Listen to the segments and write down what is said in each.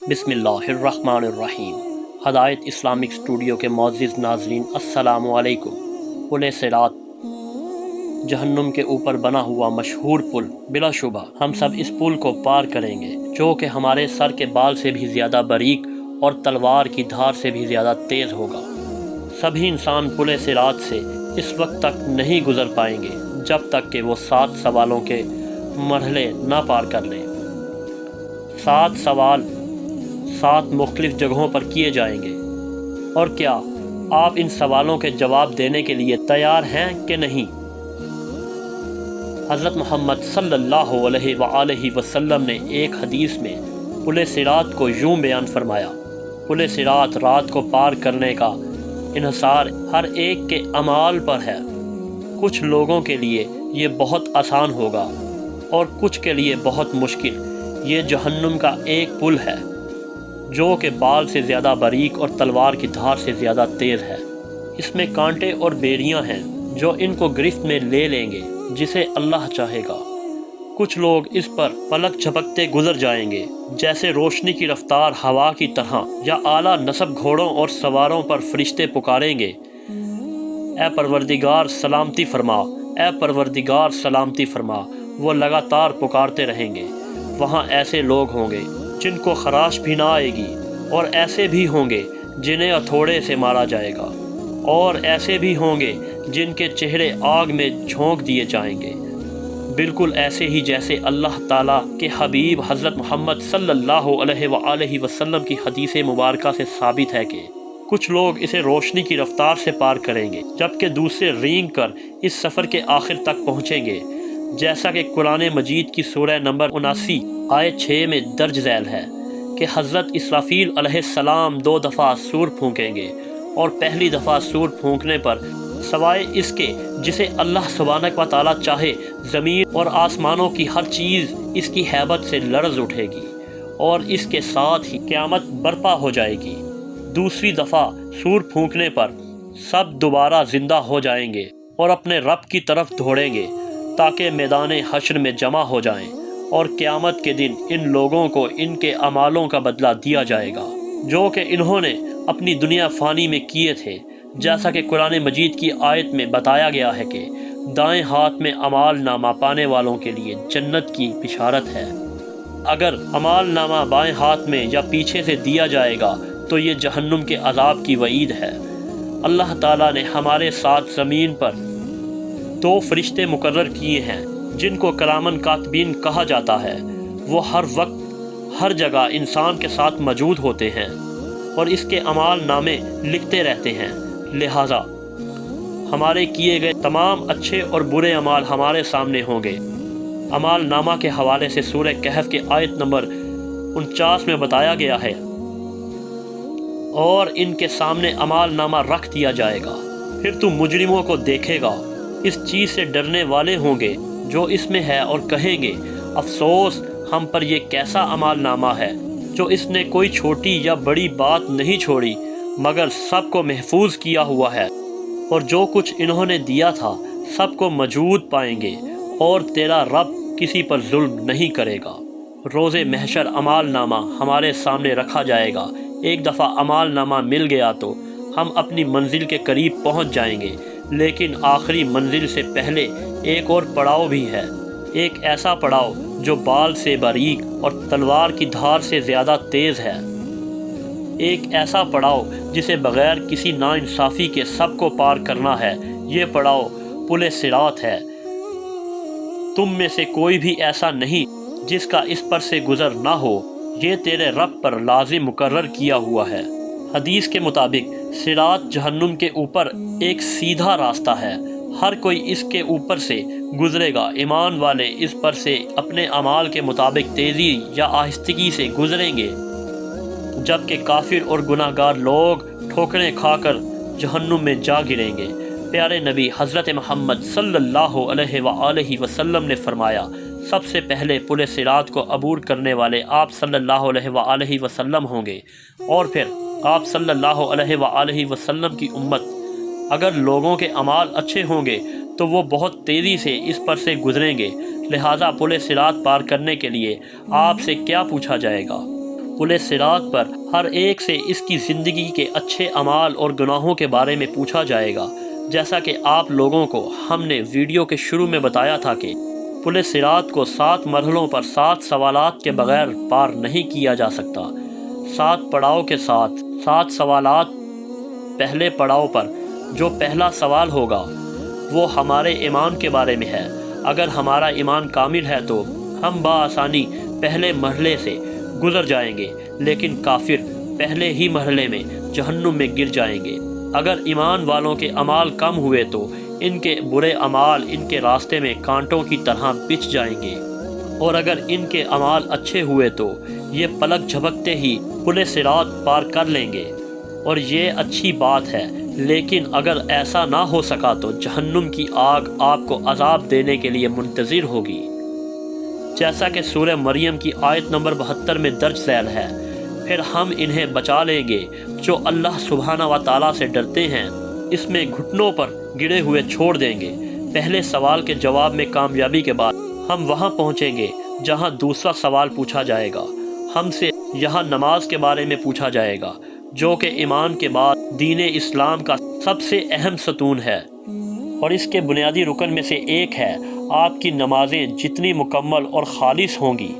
बिस्मिल्लाहिर्रहमानिर्रहीम। हदायत Islamic studio के मुअज़्ज़िज़ नाज़रीन, अस्सलामु अलैकुम। पुल सिरात, जहन्नुम के ऊपर बना हुआ मशहूर पुल। बिलाशुबा हम सब इस पुल को पार करेंगे, जो कि हमारे सर के बाल से भी ज़्यादा बारीक और तलवार की धार से भी ज़्यादा तेज़ होगा। सभी इंसान पुल सिरात से इस वक्त तक नहीं गुज़र पाएंगे जब तक कि वो 7 सवालों के मरहले ना पार कर लें। 7 सवाल 7 मुख्तलिफ जगहों पर किए जाएंगे। और क्या आप इन सवालों के जवाब देने के लिए तैयार हैं कि नहीं? हज़रत मोहम्मद सल्लल्लाहु अलैहि वसल्लम ने एक हदीस में पुल सिरात को यूँ बयान फरमाया, पुल सिरात रात को पार करने का इन्हिसार हर एक के अमाल पर है। कुछ लोगों के लिए ये बहुत आसान होगा और कुछ के लिए बहुत मुश्किल। ये जहन्नुम का एक पुल है जो कि बाल से ज़्यादा बारीक और तलवार की धार से ज़्यादा तेज़ है। इसमें कांटे और बेड़ियां हैं जो इनको गिरफ्त में ले लेंगे जिसे अल्लाह चाहेगा। कुछ लोग इस पर पलक झपकते गुजर जाएंगे, जैसे रोशनी की रफ्तार हवा की तरह, या आला नस्ब घोड़ों और सवारों पर फरिश्ते पुकारेंगे, ए परवरदिगार सलामती फरमा, ए परवरदिगार सलामती फरमा। वो लगातार पुकारते रहेंगे। वहाँ ऐसे लोग होंगे जिनको खराश भी ना आएगी, और ऐसे भी होंगे जिन्हें हथौड़े से मारा जाएगा, और ऐसे भी होंगे जिनके चेहरे आग में झोंक दिए जाएंगे। बिल्कुल ऐसे ही जैसे अल्लाह ताला के हबीब हज़रत मोहम्मद सल्लल्लाहु अलैहि वसल्लम की हदीस मुबारका से साबित है कि कुछ लोग इसे रोशनी की रफ्तार से पार करेंगे, जबकि दूसरे रेंग कर इस सफ़र के आखिर तक पहुँचेंगे, जैसा कि कुरान मजीद की सूरह नंबर 79 आयत 6 में दर्ज झैल है कि हज़रत इसराफील अलैहिस्सलाम 2 दफ़ा सूर फूंकेंगे, और पहली दफ़ा सूर फूंकने पर सवाए इसके जिसे अल्लाह सुब्हानहू व तआला चाहे, ज़मीन और आसमानों की हर चीज़ इसकी हैबत से लर्ज़ उठेगी, और इसके साथ ही क़यामत बर्पा हो जाएगी। दूसरी दफ़ा सूर फूंकने पर सब दोबारा ज़िंदा हो जाएंगे और अपने रब की तरफ दौड़ेंगे ताकि मैदान हश्र में जमा हो जाएं, और क़यामत के दिन इन लोगों को इनके अमालों का बदला दिया जाएगा जो कि इन्होंने अपनी दुनिया फ़ानी में किए थे। जैसा कि कुरान मजीद की आयत में बताया गया है कि दाएं हाथ में अमाल नामा पाने वालों के लिए जन्नत की बिशारत है। अगर अमाल नामा बाएं हाथ में या पीछे से दिया जाएगा तो ये जहन्नुम के अज़ाब की वईद है। अल्लाह ताला ने हमारे साथ ज़मीन पर 2 फरिश्ते मुकर्रर किए हैं जिनको कलामन कातबीन कहा जाता है। वो हर वक्त हर जगह इंसान के साथ मौजूद होते हैं और इसके अमाल नामे लिखते रहते हैं। लिहाजा हमारे किए गए तमाम अच्छे और बुरे अमाल हमारे सामने होंगे। अमाल नामा के हवाले से सूरह कहफ के आयत नंबर 49 में बताया गया है, और इनके सामने अमाल नामा रख दिया जाएगा। फिर तू मुजरिमों को देखेगा, इस चीज़ से डरने वाले होंगे जो इसमें है, और कहेंगे अफसोस हम पर ये कैसा अमाल नामा है जो इसने कोई छोटी या बड़ी बात नहीं छोड़ी मगर सबको महफूज किया हुआ है, और जो कुछ इन्होंने दिया था सबको मौजूद पाएंगे, और तेरा रब किसी पर जुल्म नहीं करेगा। रोज़े महशर अमाल नामा हमारे सामने रखा जाएगा। एक दफ़ा अमाल नामा मिल गया तो हम अपनी मंजिल के करीब पहुंच जाएंगे, लेकिन आखिरी मंजिल से पहले एक और पड़ाव भी है। एक ऐसा पड़ाव जो बाल से बारीक और तलवार की धार से ज़्यादा तेज़ है। एक ऐसा पड़ाव जिसे बग़ैर किसी नाइंसाफ़ी के सबको पार करना है। ये पड़ाव पुल सिरात है। तुम में से कोई भी ऐसा नहीं जिसका इस पर से गुज़र ना हो। ये तेरे रब पर लाजिम मुकर्रर किया हुआ है। हदीस के मुताबिक सिरात जहन्नुम के ऊपर एक सीधा रास्ता है। हर कोई इसके ऊपर से गुजरेगा। ईमान वाले इस पर से अपने अमाल के मुताबिक तेज़ी या आहिस्तगी से गुजरेंगे, जबकि काफिर और गुनाहगार लोग ठोकरें खाकर जहन्नुम में जा गिरेंगे। प्यारे नबी हज़रत मोहम्मद सल्लल्लाहु अलैहि वसल्लम ने फरमाया, सबसे पहले पुल सिरात को अबूर करने वाले आप सल्लल्लाहु अलैहि वसल्लम होंगे, और फिर आप सल्लल्लाहु अलैहि वसल्लम की उम्मत। अगर लोगों के अमाल अच्छे होंगे तो वो बहुत तेज़ी से इस पर से गुजरेंगे। लिहाजा पुल सिरात पार करने के लिए आपसे क्या पूछा जाएगा? پل صراط پر ہر ایک سے اس کی زندگی کے اچھے اعمال اور گناہوں کے بارے میں پوچھا جائے گا۔ جیسا کہ آپ لوگوں کو ہم نے ویڈیو کے شروع میں بتایا تھا کہ پل صراط کو 7 مرحلوں پر 7 سوالات کے بغیر پار نہیں کیا جا سکتا۔ 7 پڑاؤ کے ساتھ 7 سوالات۔ پہلے پڑاؤ پر جو پہلا سوال ہوگا وہ ہمارے ایمان کے بارے میں ہے۔ اگر ہمارا ایمان کامل ہے تو ہم بآسانی پہلے مرحلے سے گزر جائیں گے، لیکن کافر پہلے ہی مرحلے میں جہنم میں گر جائیں گے۔ اگر ایمان والوں کے اعمال کم ہوئے تو ان کے برے اعمال ان کے راستے میں کانٹوں کی طرح بچھ جائیں گے، اور اگر ان کے اعمال اچھے ہوئے تو یہ پلک جھپکتے ہی پل صراط پار کر لیں گے، اور یہ اچھی بات ہے۔ لیکن اگر ایسا نہ ہو سکا تو جہنم کی آگ آپ کو عذاب دینے کے لیے منتظر ہوگی، جیسا کہ سورہ مریم کی آیت نمبر 72 میں درج ذیل ہے۔ پھر ہم انہیں بچا لیں گے جو اللہ سبحانہ و تعالیٰ سے ڈرتے ہیں، اس میں گھٹنوں پر گرے ہوئے چھوڑ دیں گے۔ پہلے سوال کے جواب میں کامیابی کے بعد ہم وہاں پہنچیں گے جہاں دوسرا سوال پوچھا جائے گا۔ ہم سے یہاں نماز کے بارے میں پوچھا جائے گا، جو کہ ایمان کے بعد دین اسلام کا سب سے اہم ستون ہے، اور اس کے بنیادی رکن میں سے ایک ہے۔ آپ کی نمازیں جتنی مکمل اور خالص ہوں گی،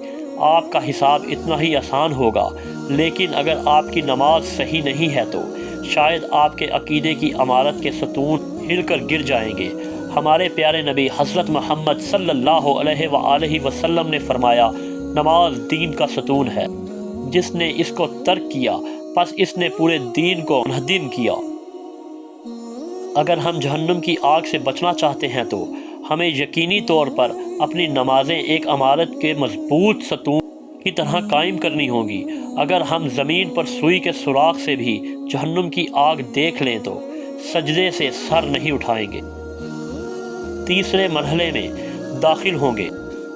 آپ کا حساب اتنا ہی آسان ہوگا۔ لیکن اگر آپ کی نماز صحیح نہیں ہے تو شاید آپ کے عقیدے کی عمارت کے ستون ہل کر گر جائیں گے۔ ہمارے پیارے نبی حضرت محمد صلی اللہ علیہ وآلہ وسلم نے فرمایا، نماز دین کا ستون ہے، جس نے اس کو ترک کیا پس اس نے پورے دین کو منہدم کیا۔ اگر ہم جہنم کی آگ سے بچنا چاہتے ہیں تو ہمیں یقینی طور پر اپنی نمازیں ایک عمارت کے مضبوط ستون کی طرح قائم کرنی ہوں گی۔ اگر ہم زمین پر سوئی کے سوراخ سے بھی جہنم کی آگ دیکھ لیں تو سجدے سے سر نہیں اٹھائیں گے۔ تیسرے مرحلے میں داخل ہوں گے۔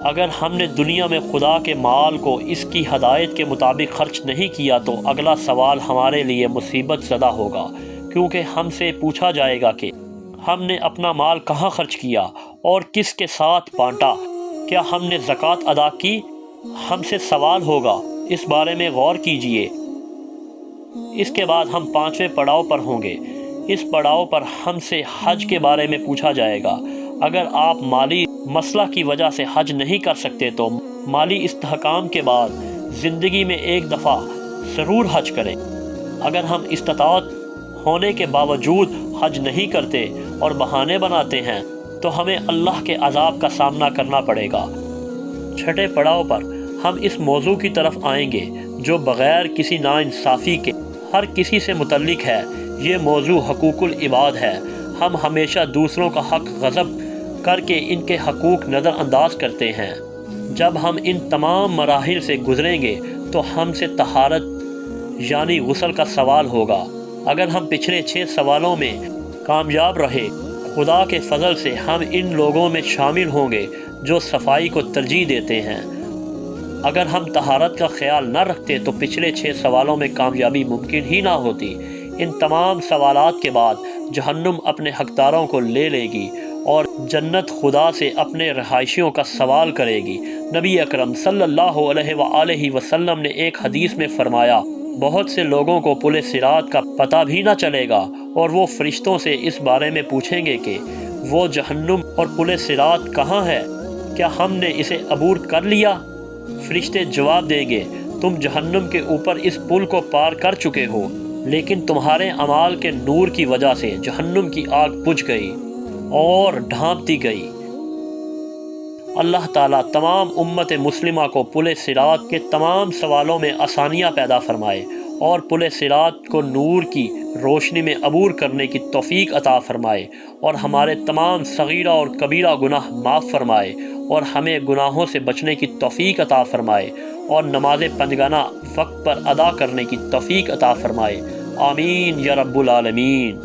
اگر ہم نے دنیا میں خدا کے مال کو اس کی ہدایت کے مطابق خرچ نہیں کیا تو اگلا سوال ہمارے لیے مصیبت زدہ ہوگا، کیونکہ ہم سے پوچھا جائے گا کہ ہم نے اپنا مال کہاں خرچ کیا اور کس کے ساتھ بانٹا، کیا ہم نے زکوٰۃ ادا کی؟ ہم سے سوال ہوگا، اس بارے میں غور کیجئے۔ اس کے بعد ہم 5ویں پڑاؤ پر ہوں گے۔ اس پڑاؤ پر ہم سے حج کے بارے میں پوچھا جائے گا۔ اگر آپ مالی مسئلہ کی وجہ سے حج نہیں کر سکتے تو مالی استحکام کے بعد زندگی میں ایک دفعہ ضرور حج کریں۔ اگر ہم استطاعت ہونے کے باوجود حج نہیں کرتے اور بہانے بناتے ہیں تو ہمیں اللہ کے عذاب کا سامنا کرنا پڑے گا۔ 6 پڑاؤ پر ہم اس موضوع کی طرف آئیں گے جو بغیر کسی ناانصافی کے ہر کسی سے متعلق ہے۔ یہ موضوع حقوق العباد ہے۔ ہم ہمیشہ دوسروں کا حق غصب کر کے ان کے حقوق نظر انداز کرتے ہیں۔ جب ہم ان تمام مراحل سے گزریں گے تو ہم سے طہارت یعنی غسل کا سوال ہوگا۔ اگر ہم پچھلے 6 سوالوں میں کامیاب رہے، خدا کے فضل سے ہم ان لوگوں میں شامل ہوں گے جو صفائی کو ترجیح دیتے ہیں۔ اگر ہم طہارت کا خیال نہ رکھتے تو پچھلے 6 سوالوں میں کامیابی ممکن ہی نہ ہوتی۔ ان تمام سوالات کے بعد جہنم اپنے حقداروں کو لے لے گی اور جنت خدا سے اپنے رہائشیوں کا سوال کرے گی۔ نبی اکرم صلی اللہ علیہ وآلہ وسلم نے ایک حدیث میں فرمایا، بہت سے لوگوں کو پل صراط کا پتہ بھی نہ چلے گا، اور وہ فرشتوں سے اس بارے میں پوچھیں گے کہ وہ جہنم اور پل صراط کہاں ہے؟ کیا ہم نے اسے عبور کر لیا؟ فرشتے جواب دیں گے، تم جہنم کے اوپر اس پل کو پار کر چکے ہو، لیکن تمہارے اعمال کے نور کی وجہ سے جہنم کی آگ بجھ گئی اور ڈھانپ دی گئی۔ اللہ تعالیٰ تمام امت مسلمہ کو پل صراط کے تمام سوالوں میں آسانیاں پیدا فرمائے اور پل صراط کو نور کی روشنی میں عبور کرنے کی توفیق عطا فرمائے، اور ہمارے تمام صغیرہ اور کبیرہ گناہ معاف فرمائے، اور ہمیں گناہوں سے بچنے کی توفیق عطا فرمائے، اور نماز پنجگانہ وقت پر ادا کرنے کی توفیق عطا فرمائے۔ آمین یا رب العالمین۔